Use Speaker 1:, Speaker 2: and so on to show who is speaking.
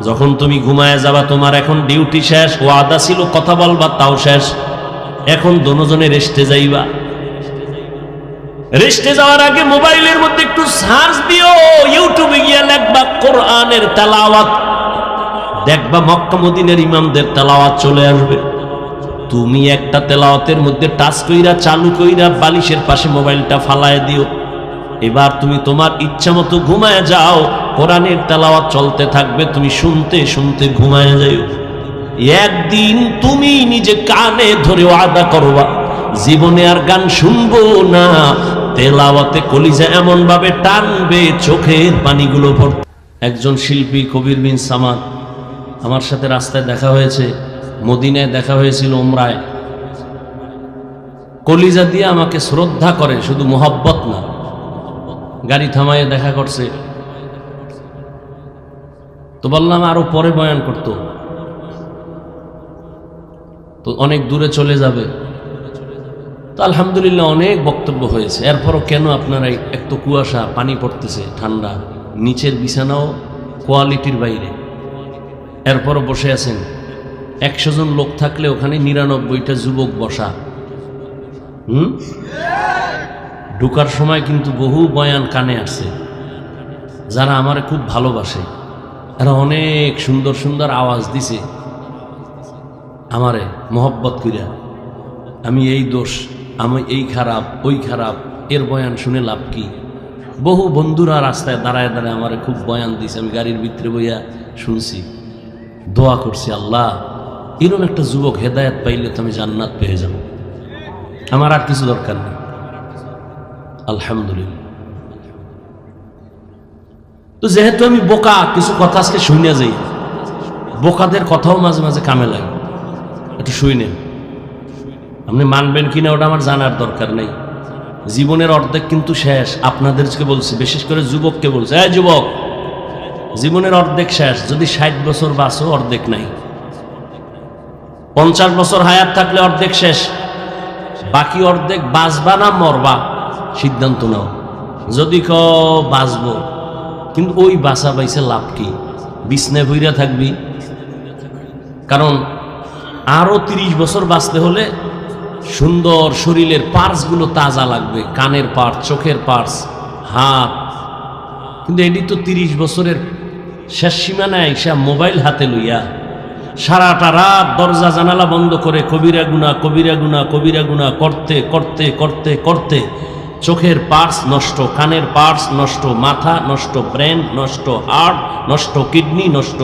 Speaker 1: যখন তুমি ঘুমায় যাবা, তোমার এখন ডিউটি শেষ, ওয়াদা ছিল কথা বলবা তাও শেষ, এখন দুজনে রেস্টে যাইবা। রেস্টে যাওয়ার আগে মোবাইলের মধ্যে একটু সার্চ দিও, ইউটিউবে গিয়ে লিখবা কোরআনের তেলাওয়াত, দেখবা মক্কা মদিনার ইমামদের তেলাওয়াত চলে আসবে। তুমি একটা তেলাওয়াতের মধ্যে টাচ কইরা চালু কইরা বালিশের পাশে মোবাইলটা ফালায় দিও। এবার তুমি তোমার ইচ্ছা মতো ঘুমায় যাও, কোরআনের তেলাওয়াত চলতে থাকবে, তুমি শুনতে শুনতে ঘুমায় যাও। একদিন তুমি নিজে কানে ধরে ওয়াদা করবা, জীবনে আর গান শুনবো না, তেলাওয়াতে কলিজা এমন ভাবে টানবে চোখের পানিগুলো পড়বে। একজন শিল্পী কবির বিন সামাদ আমার সাথে রাস্তায় দেখা হয়েছে, মদিনায় দেখা হয়েছিল উমরায়। কলিজা দিয়ে আমাকে শ্রদ্ধা করে, শুধু মোহব্বত না। গাড়ি থামায় দেখা করছে, তো বললাম আরো পরে বয়ান করতো, তো অনেক দূরে চলে যাবে। তো আলহামদুলিল্লাহ অনেক বক্তব্য হয়েছে। এরপরও কেন আপনারা, এক তো কুয়াশা, পানি পড়তেছে, ঠান্ডা, নিচের বিছানাও কোয়ালিটির বাইরে, এরপরও বসে আছেন। 100 জন লোক থাকলে ওখানে 99টা যুবক বসা। ঢুকার সময় কিন্তু বহু বয়ান কানে আসছে, যারা আমারে খুব ভালোবাসে, এরা অনেক সুন্দর সুন্দর আওয়াজ দিছে আমারে মহব্বত কইরা। আমি এই দোষ, আমি এই খারাপ, ওই খারাপ, এর বয়ান শুনে লাভ কি? বহু বন্ধুরা রাস্তায় দাঁড়ায় দাঁড়ায় আমারে খুব বয়ান দিছে, আমি গাড়ির ভিতরে বইয়া শুনছি, দোয়া করছি, আল্লাহ এরকম একটা যুবক হেদায়েত পাইলে তো আমি জান্নাত পেয়ে যাব, আমার আর কিছু দরকার নেই। আলহামদুলিল্লাহ। তো যেহেতু আমি বোকা, কিছু কথা আজকে শুনে যাই, বোকাদের কথাও মাঝে মাঝে কামে লাগে, একটু শুনেন। আপনি মানবেন কিনা ওটা আমার জানার দরকার নেই। জীবনের অর্ধেক কিন্তু শেষ। আপনাদেরকে বলছি, বিশেষ করে যুবককে বলছি, এই যুবক, জীবনের অর্ধেক শেষ। যদি 60 বছর বাঁচো, অর্ধেক নাই। 50 বছর হায়াত থাকলে অর্ধেক শেষ, বাকি অর্ধেক বাঁচবা না মরবা, সিদ্ধান্ত নাও। যদি ক বাঁচবো, কিন্তু ওই বাঁচা বাইছে লাভ কি? বিছনায় বইরা থাকবি। কারণ আরো 30 বছর বাঁচতে হলে সুন্দর শরীরের পার্টসগুলো তাজা লাগবে, কানের পার্টস, চোখের পার্টস, হাত। কিন্তু এটি তো 30 বছরের শেষ সীমানায় এসে মোবাইল হাতে লইয়া সারাটা রাত দরজা জানালা বন্ধ করে কবিরা গুনাহ, কবিরা গুনাহ, কবিরা গুনাহ করতে করতে করতে করতে চোখের পার্টস নষ্ট, কানের পার্টস নষ্ট, মাথা নষ্ট, ব্রেন নষ্ট, হার্ট নষ্ট, কিডনি নষ্ট।